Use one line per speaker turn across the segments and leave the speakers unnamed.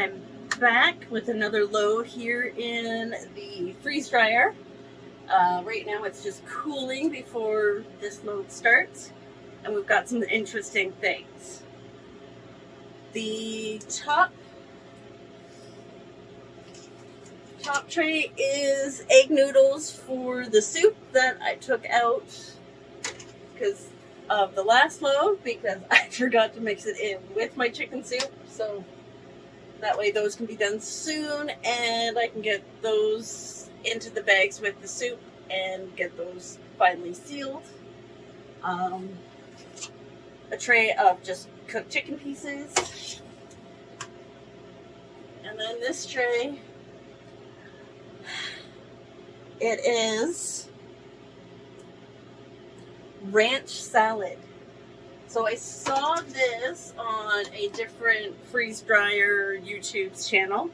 I'm back with another load here in the freeze dryer. Right now it's just cooling before this load starts, and we've got some interesting things. The top tray is egg noodles for the soup that I took out because of the last load, because I forgot to mix it in with my chicken soup. So that way those can be done soon, and I can get those into the bags with the soup and get those finally sealed. A tray of just cooked chicken pieces. And then this tray, it is ranch salad. So I saw this on a different freeze dryer YouTube's channel.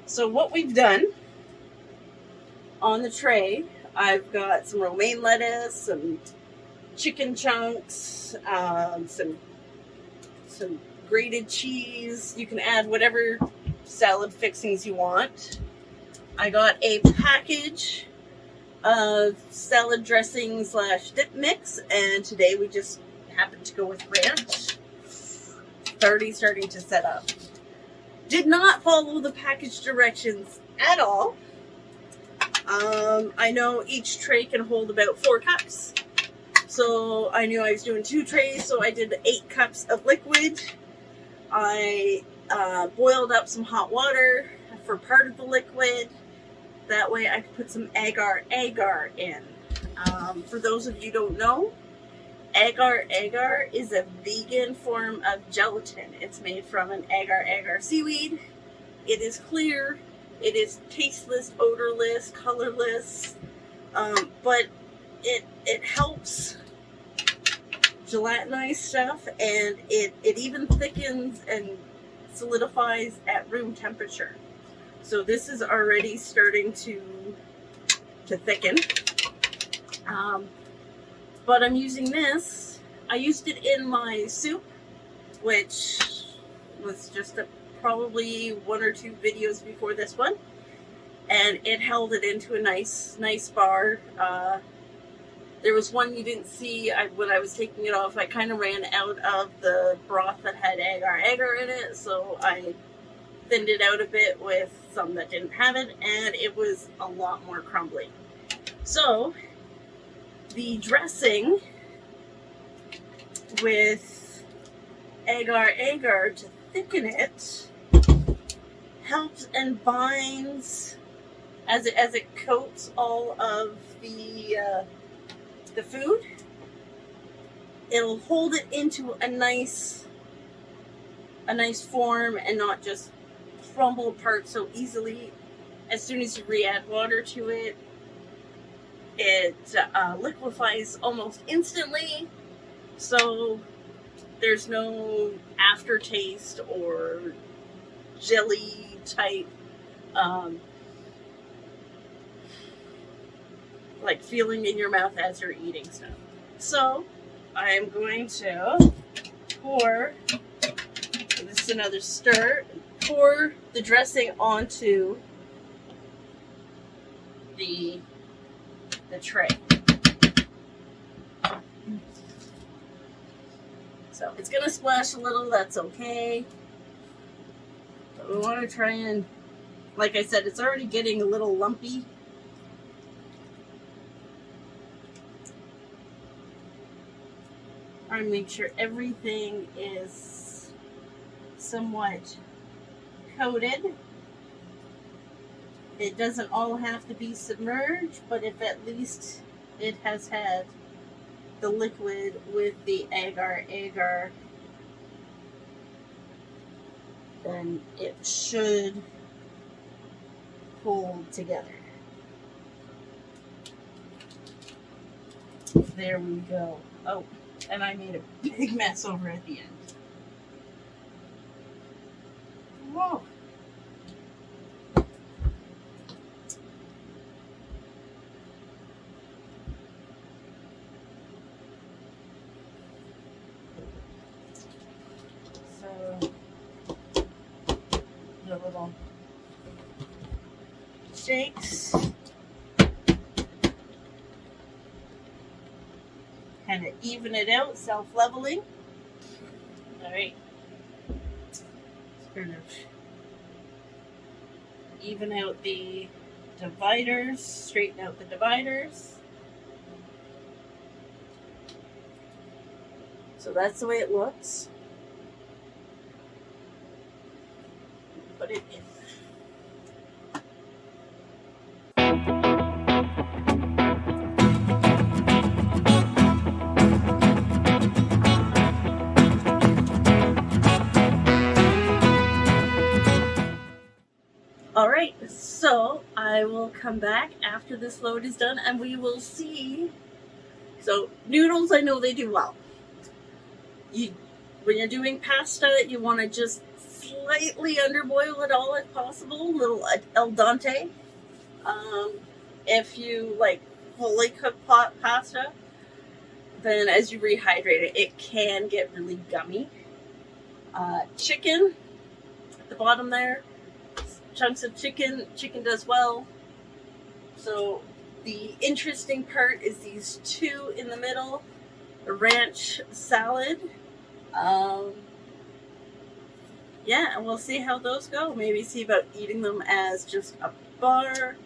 So what we've done on the tray, I've got some romaine lettuce, some chicken chunks, some grated cheese. You can add whatever salad fixings you want. I got a package of salad dressing / dip mix, and today we just happened to go with ranch. Already starting to set up. Did not follow the package directions at all. I know each tray can hold about 4 cups. So I knew I was doing 2 trays, so I did 8 cups of liquid. I boiled up some hot water for part of the liquid. That way I could put some agar-agar in. For those of you who don't know, agar-agar is a vegan form of gelatin. It's made from an agar-agar seaweed. It is clear. It is tasteless, odorless, colorless. But it helps gelatinize stuff, and it even thickens and solidifies at room temperature. So this is already starting to thicken. But I'm using this. I used it in my soup, which was just probably 1 or 2 videos before this one, and it held it into a nice bar. There was one you didn't see when I was taking it off. I kind of ran out of the broth that had agar-agar in it, so I thinned it out a bit with some that didn't have it, and it was a lot more crumbly. So the dressing with agar-agar to thicken it helps and binds as it coats all of the food. It'll hold it into a nice form and not just crumble apart so easily. As soon as you re-add water to it, it liquefies almost instantly, so there's no aftertaste or jelly type like feeling in your mouth as you're eating stuff. So I'm going to pour, this is another stir, pour the dressing onto the tray. So it's gonna splash a little, that's okay. But we want to try and, like I said, it's already getting a little lumpy. I want to make sure everything is somewhat coated. It doesn't all have to be submerged, but if at least it has had the liquid with the agar-agar, then it should hold together. There we go. Oh, and I made a big mess over at the end. Whoa. little shakes. Kind of even it out, self-leveling. All right. Sort of even out the dividers, straighten out the dividers. So that's the way it looks. Put it in. All right, so I will come back after this load is done and we will see. So noodles, I know they do well. When you're doing pasta, you want to just slightly underboil it all if possible, a little al dente. If you like fully cooked pasta, then as you rehydrate it, it can get really gummy. Chicken, at the bottom there, chunks of chicken does well. So the interesting part is these two in the middle, the ranch salad. Yeah, and we'll see how those go. Maybe see about eating them as just a bar.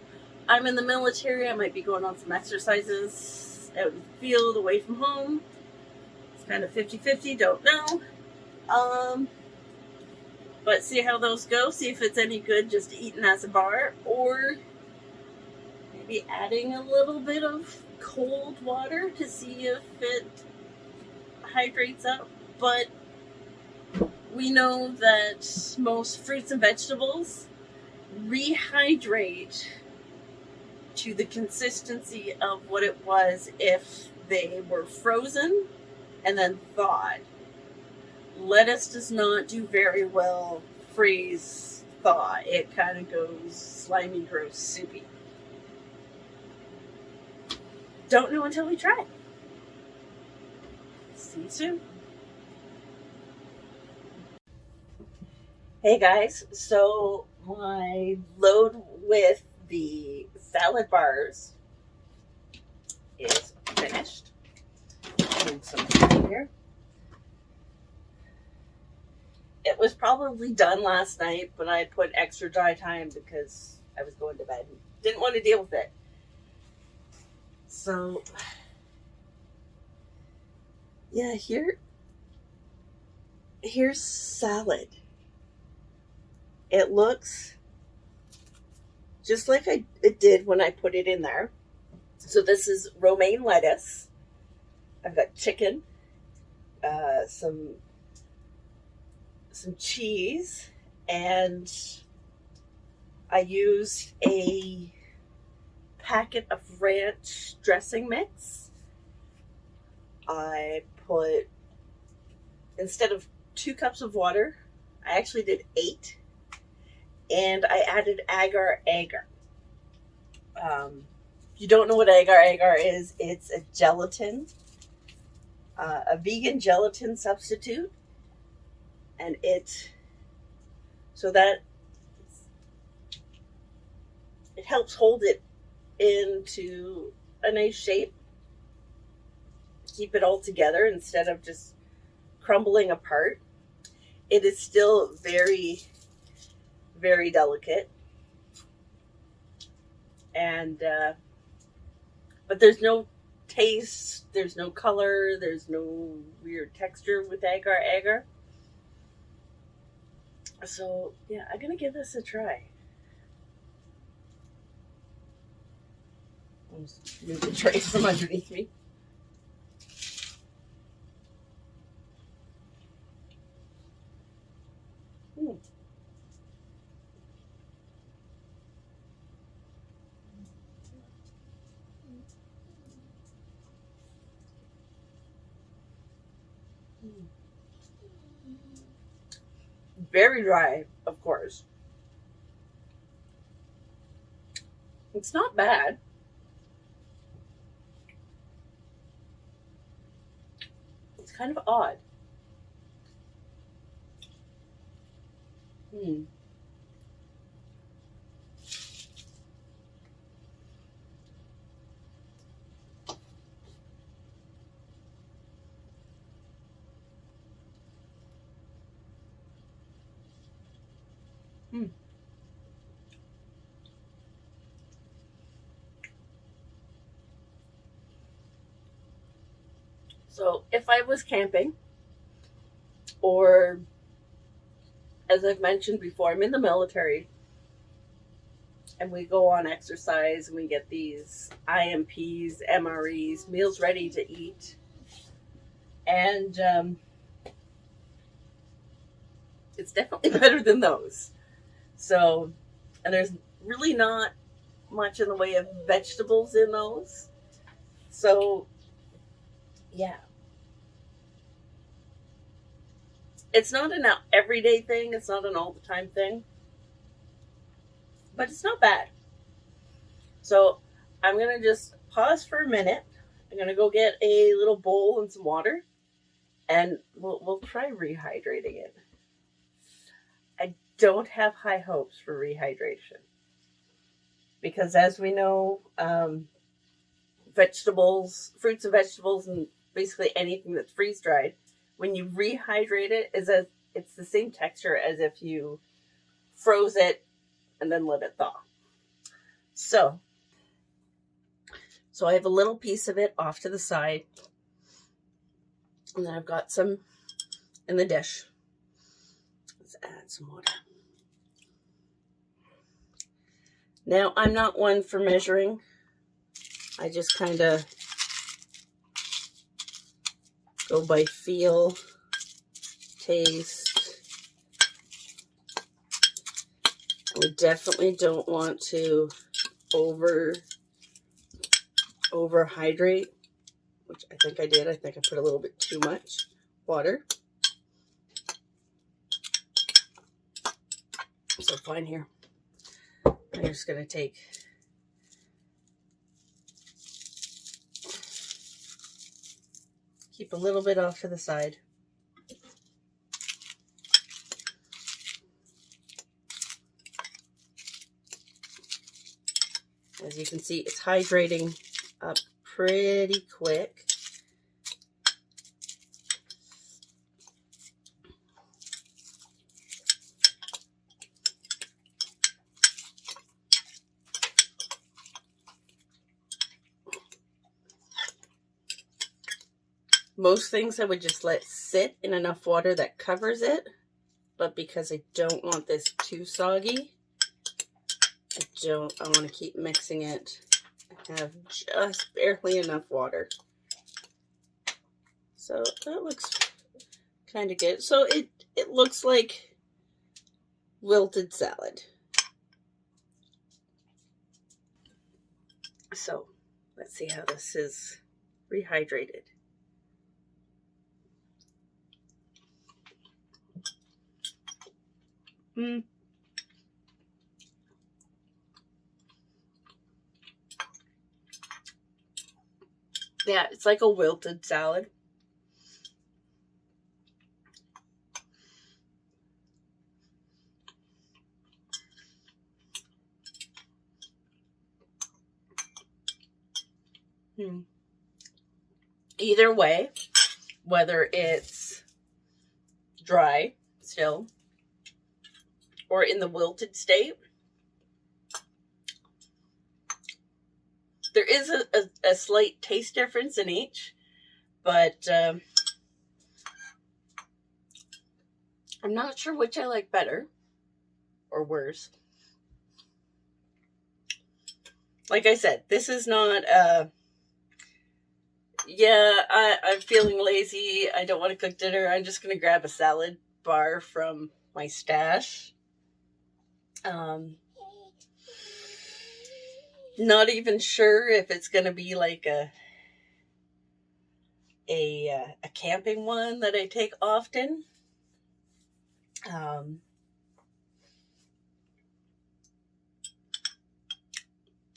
I'm in the military. I might be going on some exercises out in the field away from home. It's kind of 50-50, don't know. But see how those go. See if it's any good just eating as a bar, or maybe adding a little bit of cold water to see if it hydrates up. But we know that most fruits and vegetables rehydrate to the consistency of what it was if they were frozen and then thawed. Lettuce does not do very well freeze thaw. It kind of goes slimy, gross, soupy. Don't know until we try. See you soon. Hey guys, so my load with the salad bars is finished. Move some here. It was probably done last night, but I put extra dry time because I was going to bed and didn't want to deal with it. So, yeah, here's salad. It looks just like it did when I put it in there. So this is romaine lettuce. I've got chicken, some cheese, and I used a packet of ranch dressing mix. I put, instead of 2 cups of water, I actually did 8. And I added agar-agar. If you don't know what agar-agar is, it's a gelatin, a vegan gelatin substitute. And it helps hold it into a nice shape. Keep it all together instead of just crumbling apart. It is still very, very delicate. And, but there's no taste, there's no color, there's no weird texture with agar-agar. So, yeah, I'm going to give this a try. I'll just move the tray from underneath me. Very dry, of course. It's not bad. It's kind of odd. Mm. So if I was camping, or as I've mentioned before, I'm in the military and we go on exercise and we get these IMPs, MREs, meals ready to eat. And it's definitely better than those. So, and there's really not much in the way of vegetables in those. So, yeah. It's not an everyday thing, it's not an all the time thing, but it's not bad. So, I'm going to just pause for a minute. I'm going to go get a little bowl and some water, and we'll try rehydrating it. I don't have high hopes for rehydration because, as we know, vegetables, fruits and vegetables, and basically anything that's freeze dried, when you rehydrate it, it's the same texture as if you froze it and then let it thaw. So I have a little piece of it off to the side, and then I've got some in the dish. Let's add some water. Now, I'm not one for measuring. I just kind of go by feel, taste. We definitely don't want to overhydrate, which I think I did. I think I put a little bit too much water. So fine here. I'm just going to keep a little bit off to the side. As you can see, it's hydrating up pretty quick. Most things I would just let sit in enough water that covers it, but because I don't want this too soggy, I want to keep mixing it. I have just barely enough water. So that looks kind of good. So it looks like wilted salad. So let's see how this is rehydrated. Yeah, it's like a wilted salad. Either way, whether it's dry still or in the wilted state, there is a slight taste difference in each, but I'm not sure which I like better or worse. Like I said, this is not I'm feeling lazy, I don't want to cook dinner, I'm just going to grab a salad bar from my stash. Not even sure if it's going to be like a camping one that I take often.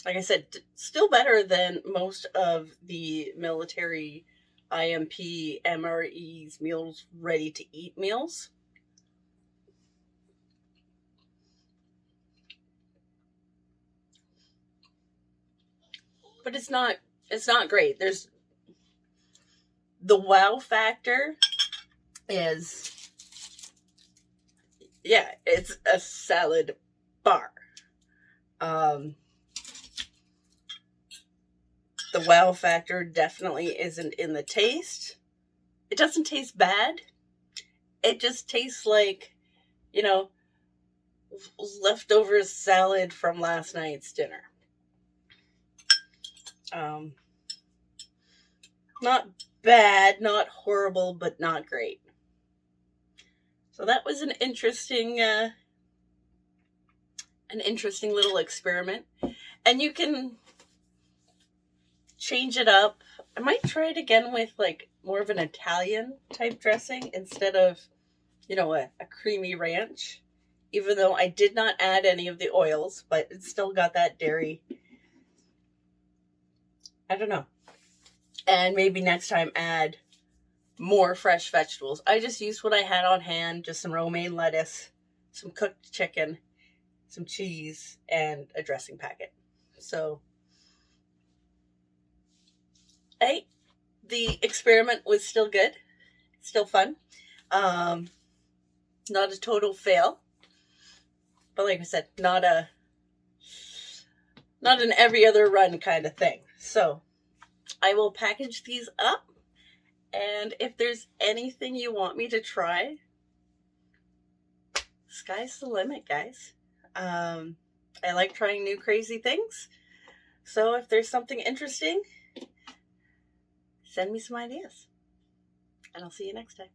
Like I said, still better than most of the military IMP, MREs, meals ready to eat meals. But it's not great. There's the wow factor is yeah, it's a salad bar. The wow factor definitely isn't in the taste. It doesn't taste bad. It just tastes like, you know, leftover salad from last night's dinner. Not bad, not horrible, but not great. So that was an interesting little experiment. And you can change it up. I might try it again with like more of an Italian type dressing instead of, you know, a creamy ranch. Even though I did not add any of the oils, but it still got that dairy. I don't know. And maybe next time add more fresh vegetables. I just used what I had on hand, just some romaine lettuce, some cooked chicken, some cheese, and a dressing packet. So, hey, the experiment was still good, still fun. Not a total fail, but like I said, not an every other run kind of thing. So I will package these up, and if there's anything you want me to try, sky's the limit, guys. I like trying new crazy things. So if there's something interesting, send me some ideas. And I'll see you next time.